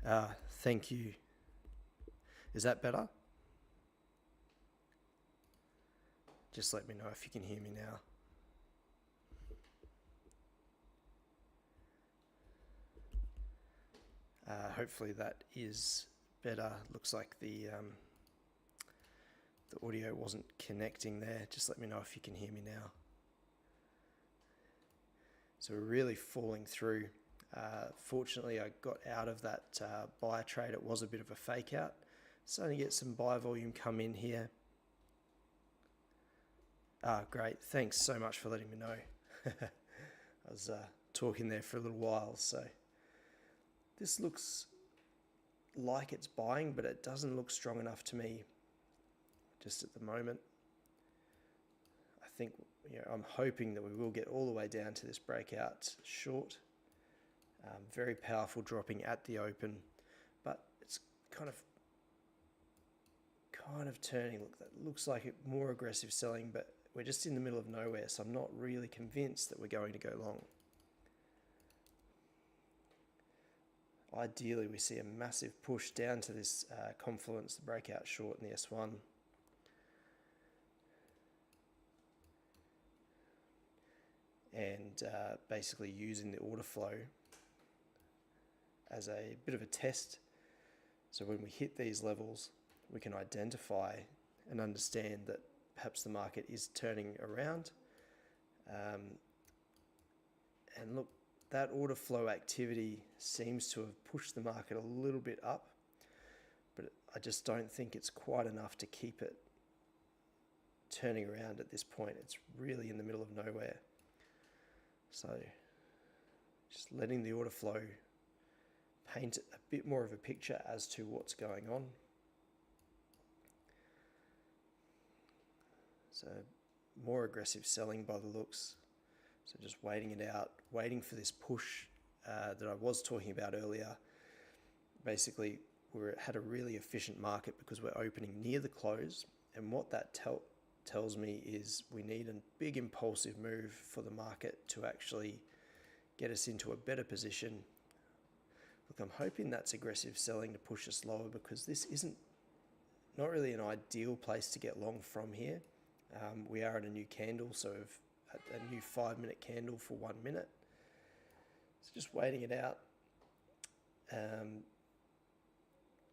Thank you. Is that better? Just let me know if you can hear me now. Hopefully that is better. Looks like the audio wasn't connecting there. Just let me know if you can hear me now. So we're really falling through. Fortunately, I got out of that buy trade. It was a bit of a fake out. Starting to get some buy volume come in here. Great. Thanks so much for letting me know. I was talking there for a little while. So this looks like it's buying, but it doesn't look strong enough to me just at the moment. I think, I'm hoping that we will get all the way down to this breakout short. Very powerful dropping at the open, but it's kind of turning. Look, that looks like it more aggressive selling, but we're just in the middle of nowhere, so I'm not really convinced that we're going to go long. Ideally, we see a massive push down to this confluence, the breakout short in the S1. And basically using the order flow as a bit of a test. So when we hit these levels, we can identify and understand that perhaps the market is turning around. And look, that order flow activity seems to have pushed the market a little bit up, but I just don't think it's quite enough to keep it turning around at this point. It's really in the middle of nowhere. So just letting the order flow paint a bit more of a picture as to what's going on. So more aggressive selling by the looks. So just waiting it out, waiting for this push that I was talking about earlier. Basically, we had a really efficient market because we're opening near the close, and what that tells me is we need a big impulsive move for the market to actually get us into a better position. Look, I'm hoping that's aggressive selling to push us lower, because this isn't not really an ideal place to get long from here. We are at a new candle, so at a new 5-minute candle for 1 minute. So just waiting it out.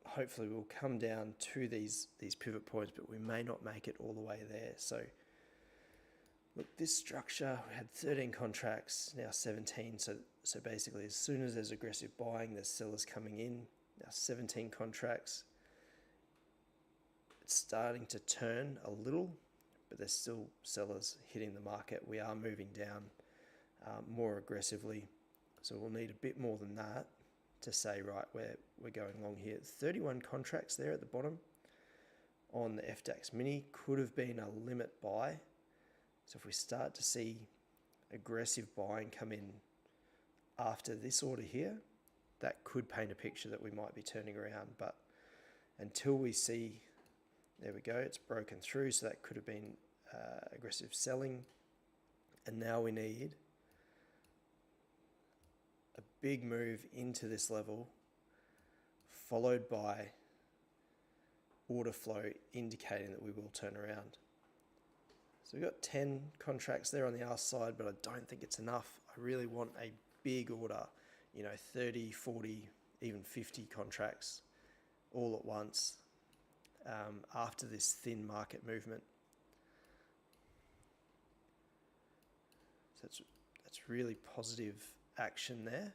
Hopefully we'll come down to these pivot points, but we may not make it all the way there. So look, this structure, we had 13 contracts, now 17. So basically, as soon as there's aggressive buying, there's sellers coming in. Now 17 contracts. It's starting to turn a little, but there's still sellers hitting the market. We are moving down more aggressively. So we'll need a bit more than that to say, right, we're going long here. 31 contracts there at the bottom on the FDAX Mini. Could have been a limit buy. So if we start to see aggressive buying come in after this order here, that could paint a picture that we might be turning around. But until we see, there we go, it's broken through. So that could have been aggressive selling. And now we need a big move into this level, followed by order flow indicating that we will turn around. So we've got 10 contracts there on the R side, but I don't think it's enough. I really want a big order, 30, 40, even 50 contracts all at once after this thin market movement. So that's really positive action there.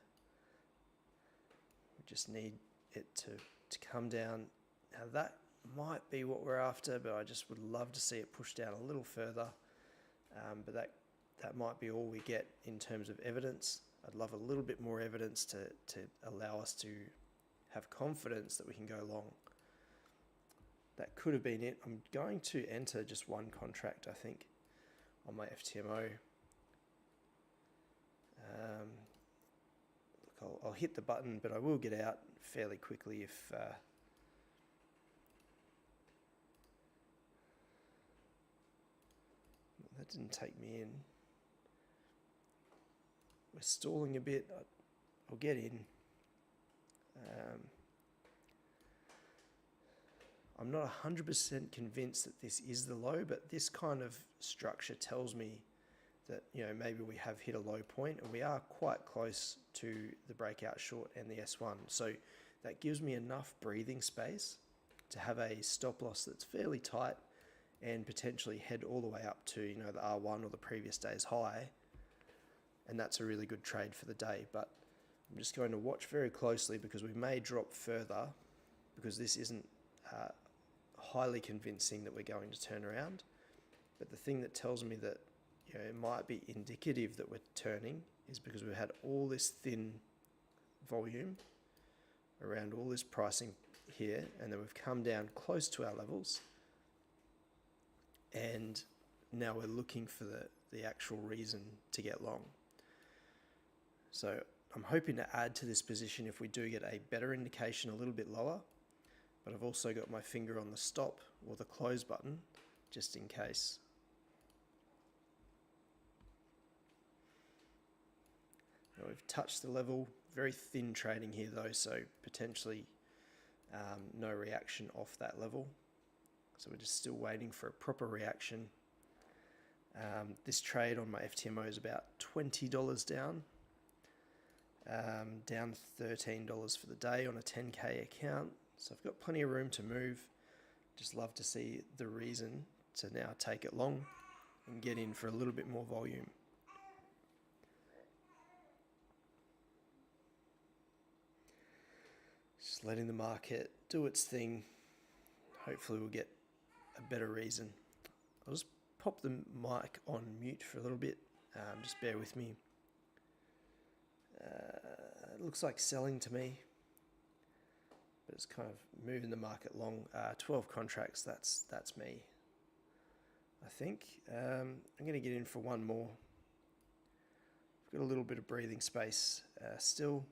We just need it to come down. Now that might be what we're after, but I just would love to see it push down a little further. But that might be all we get in terms of evidence. I'd love a little bit more evidence to allow us to have confidence that we can go long. That could have been it. I'm going to enter just one contract, I think, on my FTMO. Look, I'll hit the button, but I will get out fairly quickly if that didn't take me in. We're stalling a bit. I'll get in. I'm not 100% convinced that this is the low, but this kind of structure tells me that, you know, maybe we have hit a low point and we are quite close to the breakout short and the S1. So that gives me enough breathing space to have a stop loss that's fairly tight and potentially head all the way up to, you know, the R1 or the previous day's high. And that's a really good trade for the day. But I'm just going to watch very closely because we may drop further, because this isn't highly convincing that we're going to turn around. But the thing that tells me that, you know, it might be indicative that we're turning is because we've had all this thin volume around all this pricing here, and then we've come down close to our levels, and now we're looking for the actual reason to get long. So I'm hoping to add to this position if we do get a better indication a little bit lower, but I've also got my finger on the stop or the close button just in case. Now we've touched the level, very thin trading here though, so potentially no reaction off that level. So we're just still waiting for a proper reaction. This trade on my FTMO is about $20 down. Down $13 for the day on a 10K account. So I've got plenty of room to move. Just love to see the reason to now take it long and get in for a little bit more volume. Just letting the market do its thing. Hopefully we'll get a better reason. I'll just pop the mic on mute for a little bit. Just bear with me. It looks like selling to me, but it's kind of moving the market long. 12 contracts, that's me, I think. I'm going to get in for one more. I've got a little bit of breathing space still.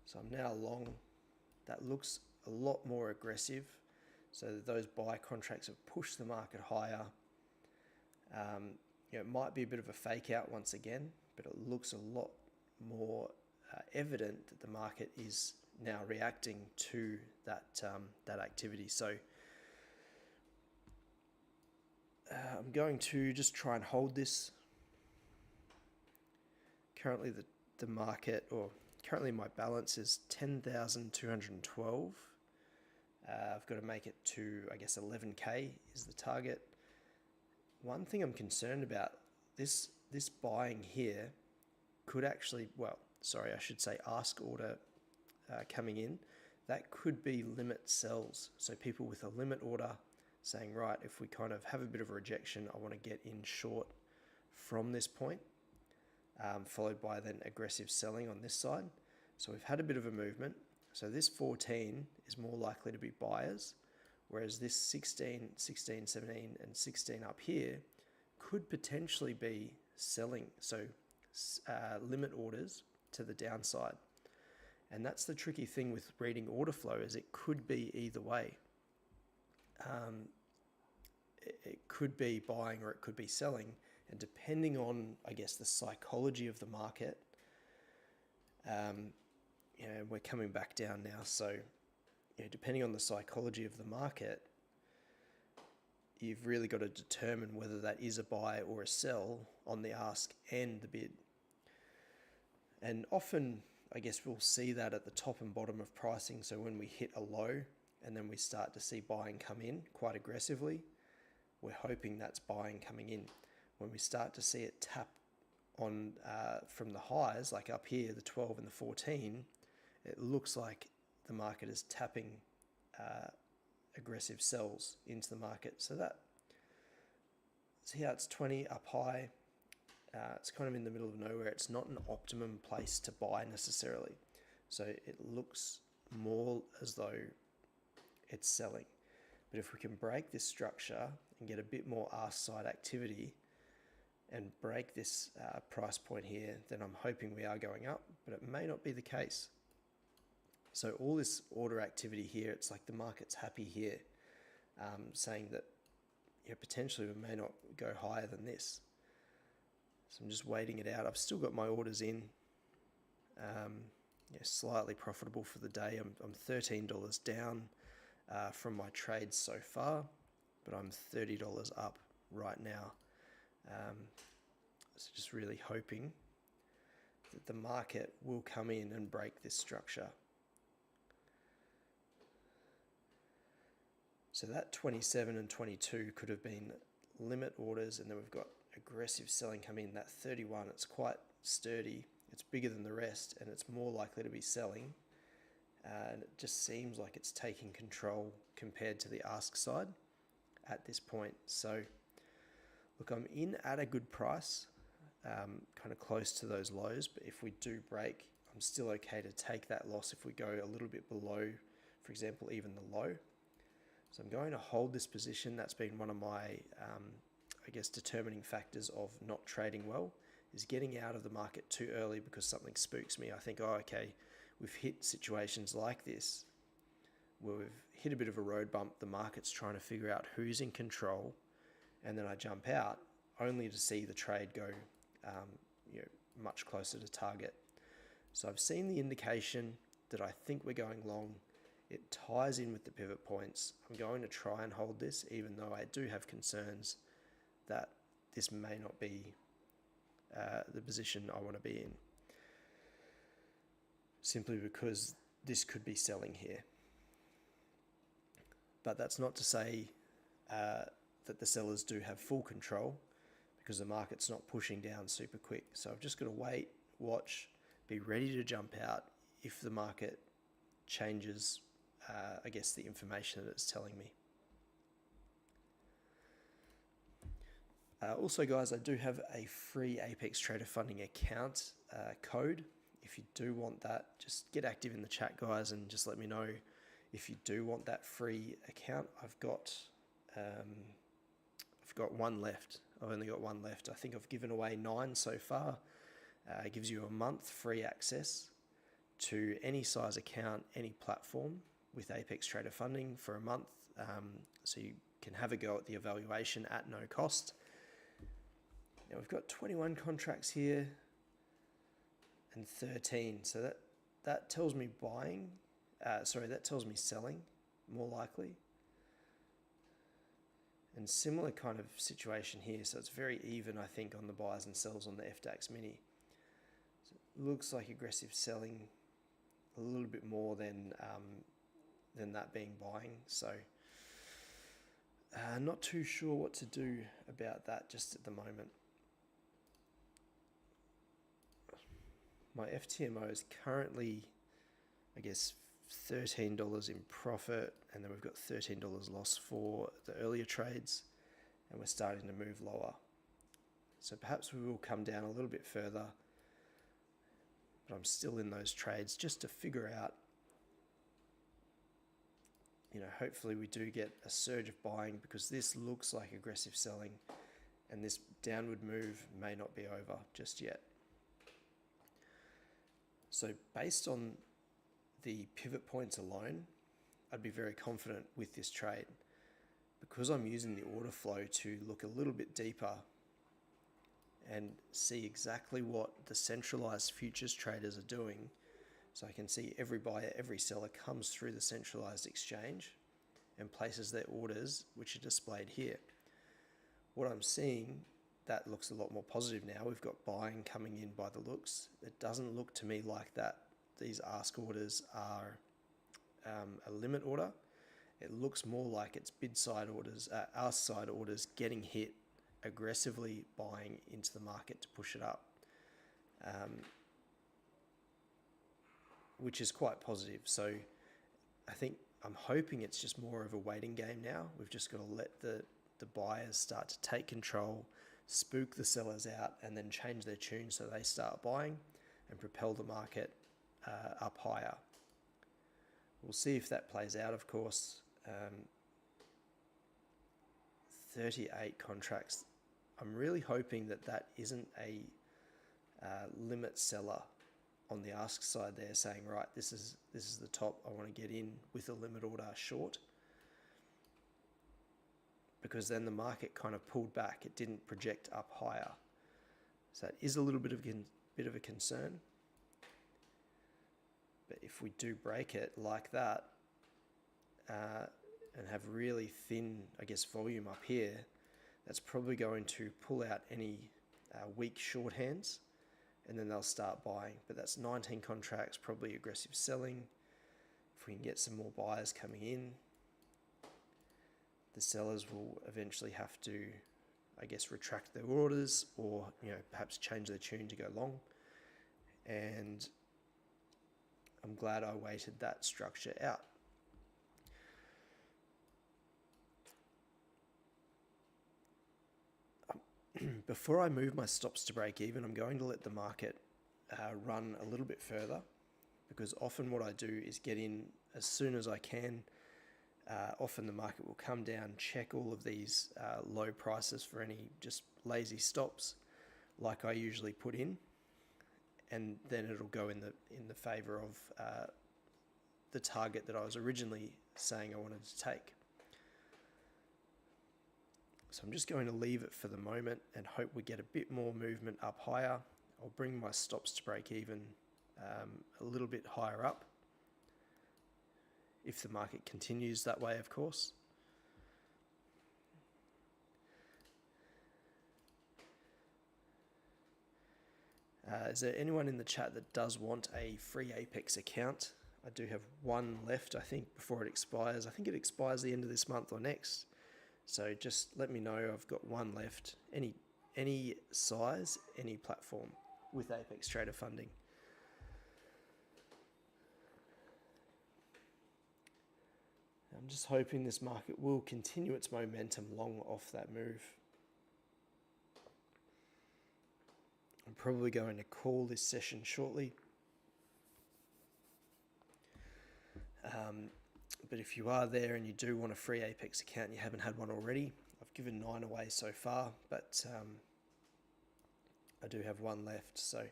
So I'm now long. That looks a lot more aggressive. So those buy contracts have pushed the market higher. You know, it might be a bit of a fake out once again, but it looks a lot more evident that the market is now reacting to that activity. So I'm going to just try and hold this. Currently the market, or currently my balance is 10,212. I've got to make it to, I guess, 11K is the target. One thing I'm concerned about, this buying here could actually, well, sorry, I should say ask order coming in. That could be limit sells. So people with a limit order saying, right, if we kind of have a bit of a rejection, I want to get in short from this point, followed by then aggressive selling on this side. So we've had a bit of a movement. So this 14 is more likely to be buyers, whereas this 16, 17, and 16 up here could potentially be selling. So limit orders to the downside. And that's the tricky thing with reading order flow, is it could be either way. It could be buying or it could be selling. And depending on, I guess, the psychology of the market, you know, we're coming back down now. So, you know, depending on the psychology of the market, you've really got to determine whether that is a buy or a sell on the ask and the bid. And often, I guess we'll see that at the top and bottom of pricing. So when we hit a low and then we start to see buying come in quite aggressively, we're hoping that's buying coming in. When we start to see it tap on from the highs, like up here, the 12 and the 14, it looks like the market is tapping aggressive sells into the market. So that, see how it's 20 up high. It's kind of in the middle of nowhere. It's not an optimum place to buy necessarily. So it looks more as though it's selling. But if we can break this structure and get a bit more ask side activity and break this price point here, then I'm hoping we are going up, but it may not be the case. So all this order activity here, it's like the market's happy here, saying that, yeah, potentially we may not go higher than this. So I'm just waiting it out. I've still got my orders in. Yeah, slightly profitable for the day. I'm $13 down. from my trades so far, but I'm $30 up right now. So just really hoping that the market will come in and break this structure. So that 27 and 22 could have been limit orders, and then we've got aggressive selling coming in. That 31, it's quite sturdy, it's bigger than the rest, and it's more likely to be selling. And it just seems like it's taking control compared to the ask side at this point. So look, I'm in at a good price, kind of close to those lows, but if we do break, I'm still okay to take that loss if we go a little bit below, for example, even the low. So I'm going to hold this position. That's been one of my, I guess, determining factors of not trading well, is getting out of the market too early because something spooks me. I think, oh, okay, we've hit situations like this where we've hit a bit of a road bump. The market's trying to figure out who's in control, and then I jump out only to see the trade go much closer to target. So I've seen the indication that I think we're going long. It ties in with the pivot points. I'm going to try and hold this, even though I do have concerns that this may not be the position I want to be in, simply because this could be selling here. But that's not to say that the sellers do have full control, because the market's not pushing down super quick. So I've just got to wait, watch, be ready to jump out if the market changes, I guess, the information that it's telling me. Also, guys, I do have a free Apex Trader Funding account code. If you do want that, just get active in the chat, guys, and just let me know if you do want that free account. I've got one left. I've only got one left. I think I've given away 9 so far. It gives you a month free access to any size account, any platform with Apex Trader Funding for a month. So you can have a go at the evaluation at no cost. Now we've got 21 contracts here and 13. So that tells me buying. That tells me selling, more likely. And similar kind of situation here. So it's very even, I think, on the buys and sells on the FDAX Mini. So it looks like aggressive selling a little bit more than that being buying. So not too sure what to do about that just at the moment. My FTMO is currently, I guess, $13 in profit, and then we've got $13 loss for the earlier trades, and we're starting to move lower. So perhaps we will come down a little bit further, but I'm still in those trades just to figure out, hopefully we do get a surge of buying, because this looks like aggressive selling, and this downward move may not be over just yet. So based on the pivot points alone, I'd be very confident with this trade, because I'm using the order flow to look a little bit deeper and see exactly what the centralized futures traders are doing. So I can see every buyer, every seller comes through the centralized exchange and places their orders, which are displayed here. What I'm seeing, that looks a lot more positive now. We've got buying coming in by the looks. It doesn't look to me like that these ask orders are a limit order. It looks more like it's bid side orders, ask side orders getting hit, aggressively buying into the market to push it up, which is quite positive. So I'm hoping it's just more of a waiting game now. We've just got to let the buyers start to take control, spook the sellers out, and then change their tune so they start buying and propel the market up higher. We'll see if that plays out, of course. 38 contracts. I'm really hoping that isn't a limit seller on the ask side there saying, right, this is the top, I want to get in with a limit order short. Because then the market kind of pulled back. It didn't project up higher. So that is a little bit of a concern. But if we do break it like that, and have really thin, I guess, volume up here, that's probably going to pull out any weak short hands, and then they'll start buying. But that's 19 contracts, probably aggressive selling. If we can get some more buyers coming in, the sellers will eventually have to, I guess, retract their orders, or perhaps change their tune to go long. And I'm glad I waited that structure out. Before I move my stops to break even, I'm going to let the market run a little bit further, because often what I do is get in as soon as I can. Often the market will come down, check all of these low prices for any just lazy stops like I usually put in, and then it'll go in the favor of the target that I was originally saying I wanted to take. So I'm just going to leave it for the moment and hope we get a bit more movement up higher. I'll bring my stops to break even a little bit higher up, if the market continues that way, of course. Is there anyone in the chat that does want a free Apex account? I do have one left, I think, before it expires. I think it expires the end of this month or next. So just let me know. I've got one left. Any size, any platform with Apex Trader funding. I'm just hoping this market will continue its momentum long off that move. I'm probably going to call this session shortly. But if you are there and you do want a free Apex account and you haven't had one already, I've given 9 away so far, but I do have one left. So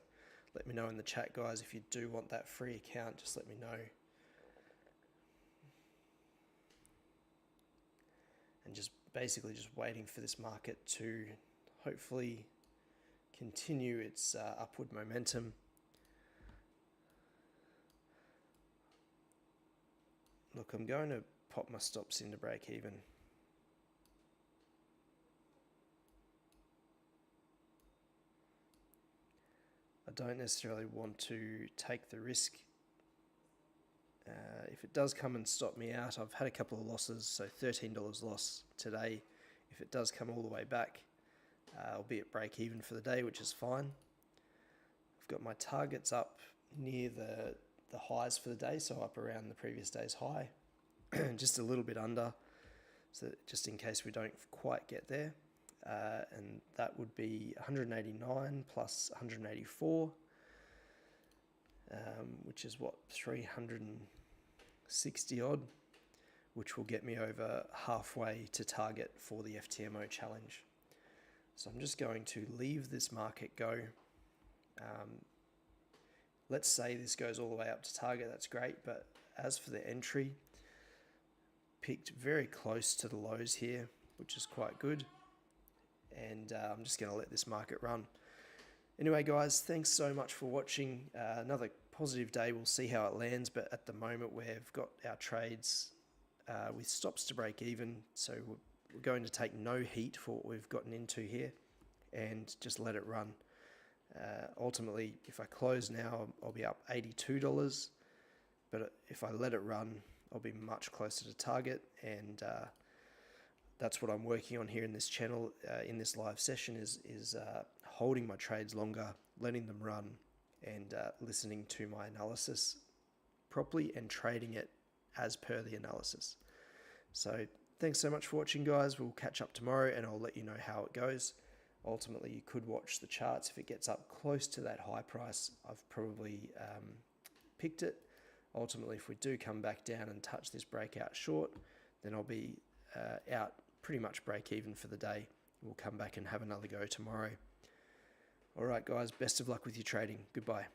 let me know in the chat, guys, if you do want that free account, just let me know. And just basically just waiting for this market to hopefully continue its upward momentum. Look, I'm going to pop my stops into break even. I don't necessarily want to take the risk. If it does come and stop me out, I've had a couple of losses, so $13 loss today. If it does come all the way back, I'll be at break even for the day, which is fine. I've got my targets up near the highs for the day, so up around the previous day's high, just a little bit under, so just in case we don't quite get there. And that would be 189 plus 184, which is what, 360 odd, which will get me over halfway to target for the FTMO challenge. So I'm just going to leave this market go. Let's say this goes all the way up to target, that's great, but as for the entry, picked very close to the lows here, which is quite good. And I'm just going to let this market run. Anyway, guys, thanks so much for watching. Another positive day. We'll see how it lands, but at the moment we've got our trades with stops to break even, so we're going to take no heat for what we've gotten into here and just let it run. Ultimately, if I close now, I'll be up $82, but if I let it run, I'll be much closer to target, and that's what I'm working on here in this channel, in this live session, is holding my trades longer, letting them run, and listening to my analysis properly and trading it as per the analysis. So thanks so much for watching, guys. We'll catch up tomorrow and I'll let you know how it goes. Ultimately, you could watch the charts. If it gets up close to that high price, I've probably picked it. Ultimately, if we do come back down and touch this breakout short, then I'll be out pretty much break even for the day. We'll come back and have another go tomorrow. All right, guys, best of luck with your trading. Goodbye.